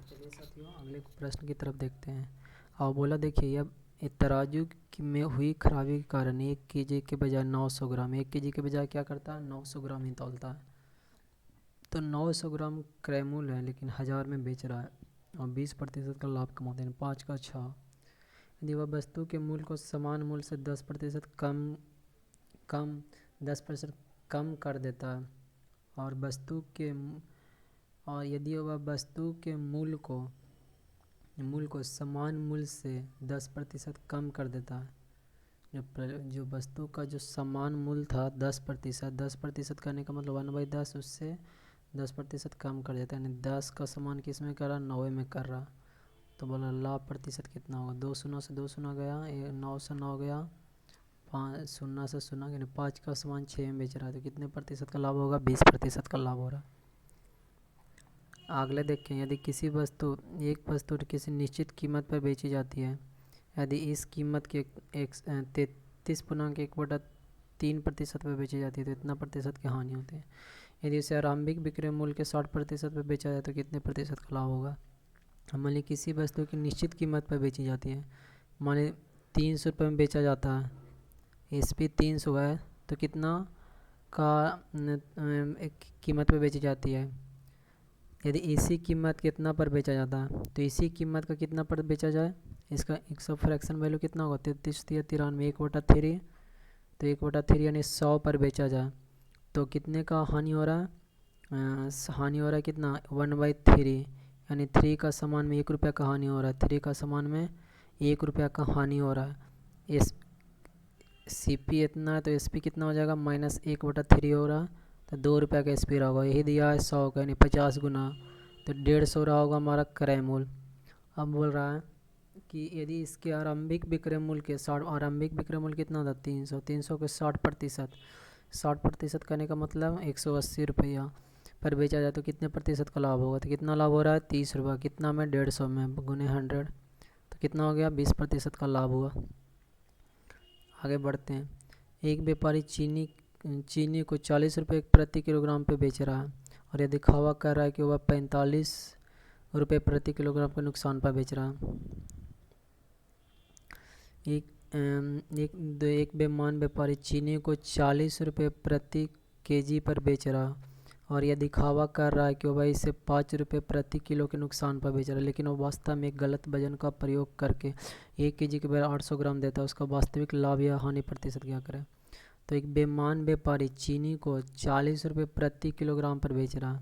चलिए साथियों, अगले प्रश्न की तरफ देखते हैं। और बोला देखिए, अब तराजू में हुई खराबी के कारण 1 केजी के बजाय 900 ग्राम, 1 केजी के बजाय क्या करता है, 900 ग्राम ही तौलता है। तो 900 ग्राम क्रय मूल्य है, लेकिन 1000 में बेच रहा है और 20% का लाभ कमाते हैं। 5 का 6, यदि वह वस्तु के मूल्य को समान मूल्य से 10% कम 10% कम कर देता है और यदि वह वस्तु के मूल्य को समान मूल्य से 10% कम कर देता है। जो वस्तु का जो समान मूल्य था 10% करने का मतलब 1/10, उससे 10% कम कर देता है, यानी 10 का समान किस में कर रहा, 90 में कर रहा। तो बोला लाभ प्रतिशत कितना होगा, 2 शून्य से 2 शून्य गया, 9 से 9 गया, 5 शून्य से शून्य, यानी 5 का समान 6 में बेच रहा है। तो कितने प्रतिशत का लाभ होगा, 20% का लाभ हो रहा है। अगले देखें, यदि एक वस्तु किसी निश्चित कीमत पर बेची जाती है, यदि इस कीमत के 33.1/3% पर बेची जाती है तो इतना प्रतिशत की हानि होती है। यदि इसे आरंभिक विक्रय मूल्य के 60% पर बेचा जाए तो कितने प्रतिशत का लाभ होगा। मान ली किसी वस्तु की निश्चित कीमत पर बेची जाती है, मान ली 300 रुपये में बेचा जाता है, SP 300 है, तो कितना का कीमत पर बेची जाती है। यदि इसी कीमत कितना पर बेचा जाता है तो इसी कीमत का कितना पर बेचा जाए, इसका 100 फ्रैक्शन वैल्यू कितना होगा, 33 1/3, तो 1/3 यानी 100 पर बेचा जाए तो कितने का हानि हो रहा है, हानि हो रहा है कितना, 1/3, यानी 3 का समान में 1 रुपया का हानि हो रहा है, 3 का समान में 1 रुपया का हानि हो रहा है। CP इतना है तो SP कितना हो जाएगा, -1/3 हो रहा है, तो 2 रुपये का SP रहा होगा। यही दिया है 100 का, यानी 50 गुना, तो 150 रहा होगा हमारा क्रय मूल्य। अब बोल रहा है कि यदि इसके आरंभिक विक्रय मूल्य के 60, आरंभिक विक्रय मूल्य कितना था, 300 के 60% करने का मतलब 180 रुपया पर बेचा जाए तो कितने प्रतिशत का लाभ होगा। तो कितना लाभ हो रहा है, 30 रुपये, कितना में, 150 में, गुने 100, तो कितना हो गया, 20% का लाभ हुआ। आगे बढ़ते हैं। एक व्यापारी चीनी को 40 रुपये प्रति किलोग्राम पे बेच रहा है और यह दिखावा कर रहा है कि वह 45 रुपये प्रति किलोग्राम के नुकसान पर बेच रहा है। एक बेईमान व्यापारी चीनी को 40 रुपये प्रति केजी पर बेच रहा है और यह दिखावा कर रहा है कि वह इसे 5 रुपये प्रति किलो के नुकसान पर बेच रहा है, लेकिन वह वास्तव में एक गलत वजन का प्रयोग करके 1 केजी के बजाय 800 ग्राम देता है। उसका वास्तविक लाभ या हानि प्रतिशत क्या करें। तो एक बेईमान व्यापारी चीनी को 40 रुपये प्रति किलोग्राम पर बेच रहा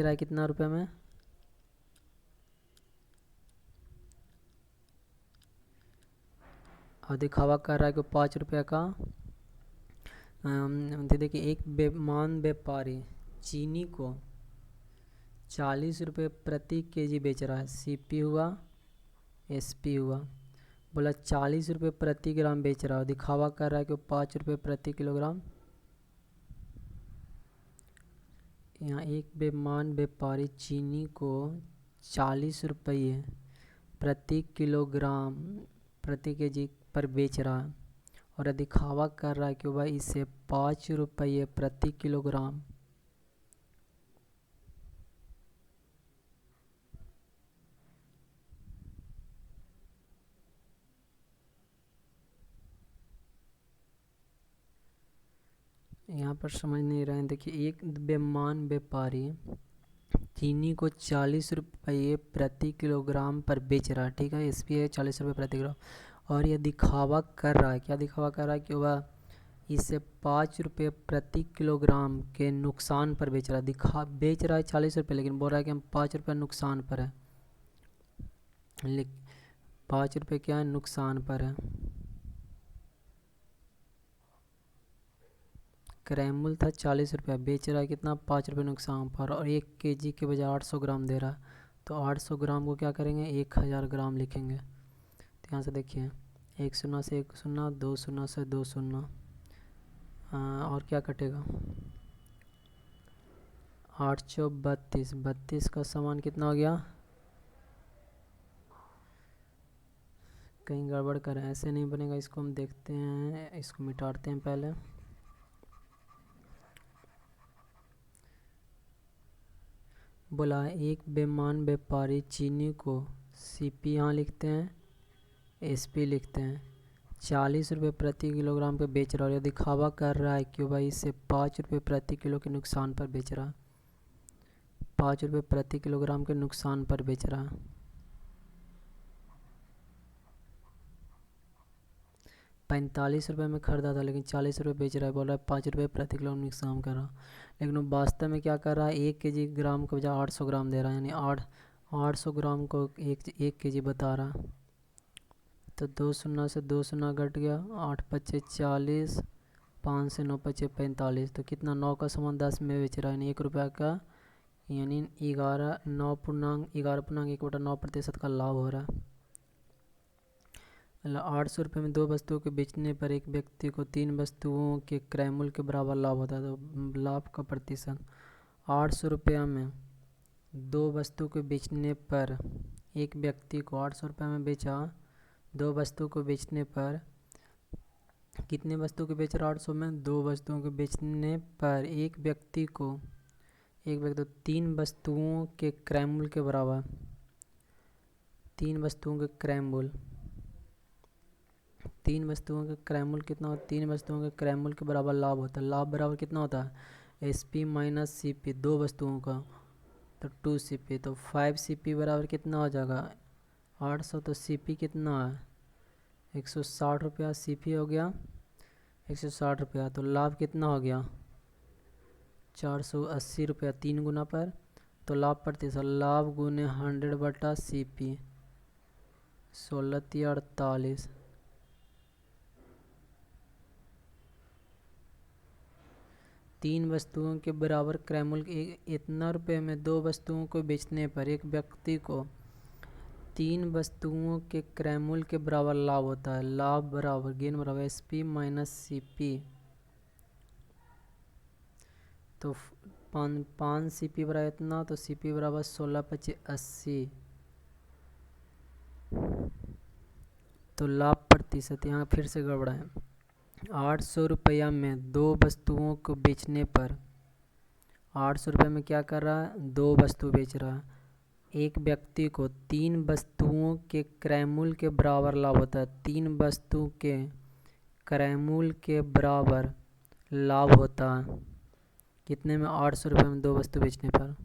है कितना रुपये में, और दिखावा कर रहा है कि 5 रुपये का। देखिए, एक बेईमान व्यापारी चीनी को 40 रुपये प्रति केजी बेच रहा है, CP हुआ, SP हुआ। बोला 40 रुपये प्रति ग्राम बेच रहा है, दिखावा कर रहा है कि 5 रुपये प्रति किलोग्राम। यहाँ एक बेईमान व्यापारी चीनी को 40 रुपये प्रति किलोग्राम प्रति केजी पर बेच रहा है और दिखावा कर रहा है कि वह इसे 5 रुपये प्रति किलोग्राम यहाँ पर समझ नहीं रहे हैं। देखिए, एक बेईमान व्यापारी चीनी को 40 रुपये प्रति किलोग्राम पर बेच रहा है, ठीक है, SP है 40 रुपये प्रति किलो, और यह दिखावा कर रहा है, क्या दिखावा कर रहा है, कि वह इसे 5 रुपये प्रति किलोग्राम के नुकसान पर बेच रहा है। बेच रहा है 40 रुपये, लेकिन बोल रहा है कि हम 5 रुपये नुकसान पर है, 5 रुपये क्या है, नुकसान पर है। क्रय मूल्य था 40 रुपया, बेच रहा है कितना, 5 रुपये नुकसान पर, और 1 केजी के बजाय 800 ग्राम दे रहा है। तो 800 ग्राम को क्या करेंगे, 1000 ग्राम लिखेंगे। तो यहाँ से देखिए, 1 शून्य से 1 शून्य, 2 शून्य से 2 शून्य, और क्या कटेगा, 8 चौक 32, 32 का समान कितना हो गया, कहीं गड़बड़ करें, ऐसे नहीं बनेगा, इसको हम देखते हैं, इसको मिटाते हैं पहले। बोला एक बेईमान व्यापारी चीनी को सीपी यहाँ लिखते हैं, एसपी लिखते हैं, 40 रुपये प्रति किलोग्राम पे बेच रहा है, और ये दिखावा कर रहा है कि भाई इसे 5 रुपये प्रति किलो के नुकसान पर बेच रहा है, 5 रुपये प्रति किलोग्राम के नुकसान पर बेच रहा है। 45 रुपये में खरीदा था लेकिन 40 रुपये बेच रहा है, बोल रहा है 5 रुपये प्रति किलो नुकसान कर रहा। लेकिन वो वास्तव में क्या कर रहा है, 1 ग्राम के बजाय 800 ग्राम दे रहा है, यानी 800 ग्राम को 1 kg बता रहा। तो 2 शून्य से 2 शून्य घट गया, 8 पच्चे 40, 5 से 9 पच्चे 45, तो कितना 9 का सामान 10 में बेच रहा है, यानी 1 रुपया का, यानी 11.1/9% का लाभ हो रहा है। 800 रुपये में 2 वस्तुओं के बेचने पर एक व्यक्ति को 3 वस्तुओं के क्रय मूल्य के बराबर लाभ होता है। तो लाभ का प्रतिशत, 800 रुपये में 2 वस्तु के बेचने पर एक व्यक्ति को 800 रुपये में बेचा, 2 वस्तु को बेचने पर कितने वस्तु के बेच रहा, 800 में 2 वस्तुओं के बेचने पर एक व्यक्ति 3 वस्तुओं के क्रय मूल्य के बराबर, 3 वस्तुओं के क्रय मूल्य, 3 वस्तुओं के क्रय मूल्य कितना होता है, 3 वस्तुओं के क्रय मूल्य के बराबर लाभ होता है। लाभ बराबर कितना होता है, एसपी माइनस सीपी, 2 वस्तुओं का, तो 2 सीपी, तो 5 सीपी बराबर कितना हो जाएगा 800, तो सीपी कितना है 160 रुपया, सीपी हो गया 160 रुपया, तो लाभ कितना हो गया 480 रुपया, 3 गुना पर, तो लाभ प्रतिशत, लाभ गुने 100/CP, 16×48, 3 वस्तुओं के बराबर क्रय मूल्य, इतना रुपये में 2 वस्तुओं को बेचने पर एक व्यक्ति को 3 वस्तुओं के क्रय मूल्य के बराबर लाभ होता है। लाभ बराबर गेन बराबर एसपी माइनस सीपी, तो 5 सीपी बराबर इतना, तो सीपी बराबर 16 पच्चे 80, तो लाभ प्रतिशत यहाँ फिर से गड़बड़ा है। 800 रुपया में 2 वस्तुओं को बेचने पर, 800 रुपये में क्या कर रहा है 2 वस्तु बेच रहा है, एक व्यक्ति को 3 वस्तुओं के क्रय मूल्य के बराबर लाभ होता है। 3 वस्तु के क्रय मूल्य के बराबर लाभ होता है कितने में, 800 रुपये में 2 वस्तु बेचने पर।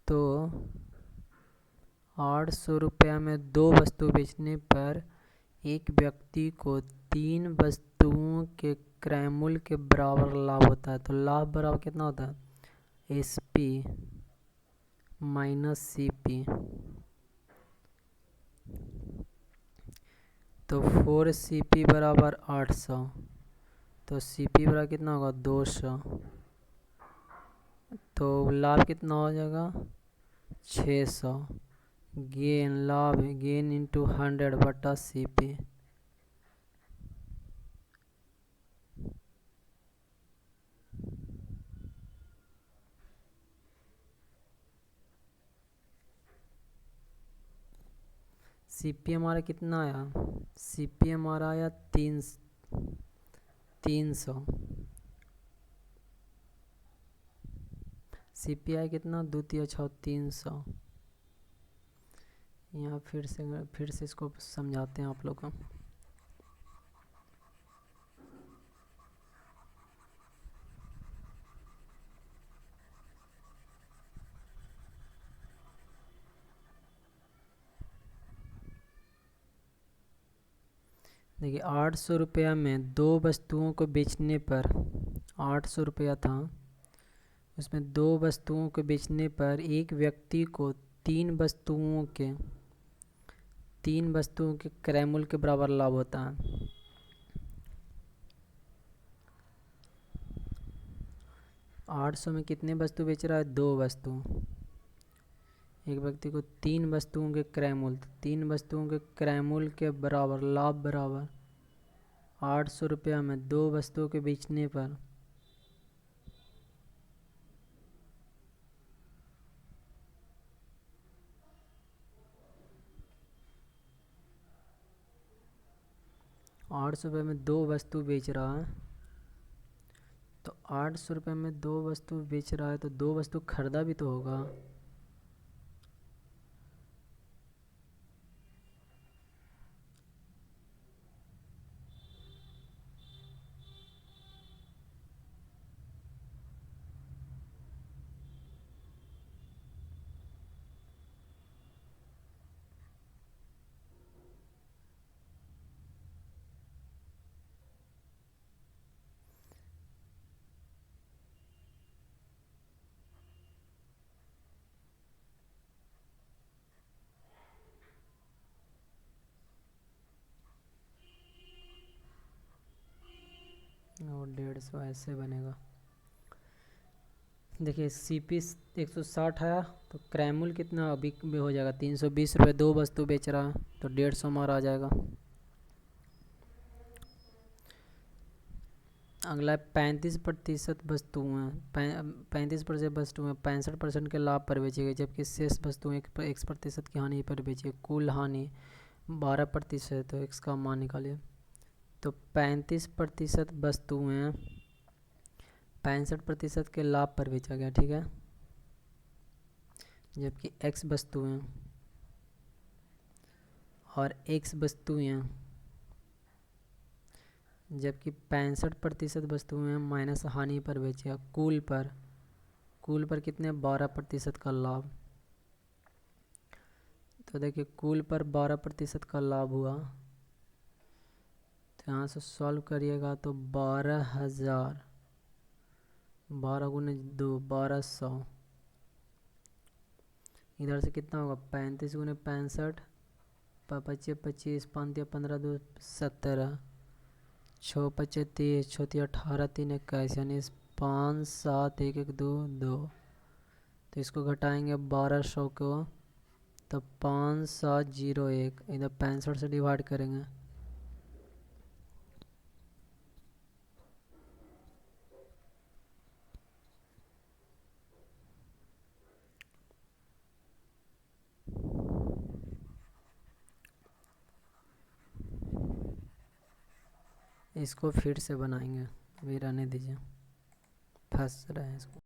तो 800 रुपया में 2 वस्तु बेचने पर एक व्यक्ति को 3 वस्तुओं के क्रय मूल्य के बराबर लाभ होता है। तो लाभ बराबर कितना होता है, एसपी माइनस सीपी, तो 4 सीपी बराबर 800, तो सीपी बराबर कितना होगा 200, तो लाभ कितना हो जाएगा 600, लाभ गेन इंटू 100/CP, सीपी हमारा कितना आया, सीपी हमारा आया 300, सीपी आया कितना 2 × 6 300। यहाँ फिर से इसको समझाते हैं आप लोग को। देखिए 800 रुपया में 2 वस्तुओं को बेचने पर, 800 रुपया था, उसमें 2 वस्तुओं को बेचने पर एक व्यक्ति को 3 वस्तुओं के क्रय मूल्य के बराबर लाभ होता है। 800 में कितने वस्तु बेच रहा है 2 वस्तु, एक व्यक्ति को 3 वस्तुओं के क्रय मूल्य, 3 वस्तुओं के क्रय मूल्य के बराबर लाभ बराबर 800 रुपया में 2 वस्तुओं के बेचने पर ₹800 में 2 वस्तु बेच रहा है, तो 800 रुपये में 2 वस्तु बेच रहा है तो 2 वस्तु खरीदा भी तो होगा। और 150 ऐसे बनेगा। देखिए CP 160 है तो क्रैमुल कितना अभी भी हो जाएगा 320 रुपये, 2 वस्तु बेच रहा है तो 150 मार आ जाएगा। अगला है 35% वस्तुएं 35% वस्तुएं 65% के लाभ पर बेची गई, जबकि शेष वस्तुएं 1% की हानि पर बेची गई। कुल हानि 12% है तो इसका मान निकालिए। तो 35% वस्तुएं 65% के लाभ पर बेचा गया, ठीक है, जबकि x वस्तुएं और x वस्तुएं, जबकि 65% वस्तुएं माइनस हानि पर बेचेगा। कुल पर कितने 12% का लाभ। तो देखिए कुल पर 12% का लाभ हुआ तो यहाँ से सॉल्व करिएगा तो 12,000, 12 × 2 1200, इधर से कितना होगा 35 × 65, 25 25, 5 15 2 17, 6 25 30, 6 18 3 21, यानी 5 7 1 1 2 2। तो इसको घटाएंगे 1200 को तो 5701, इधर 65 से डिवाइड करेंगे इसको फिर से बनाएंगे, अभी रहने दीजिए, फंस रहे हैं इसको।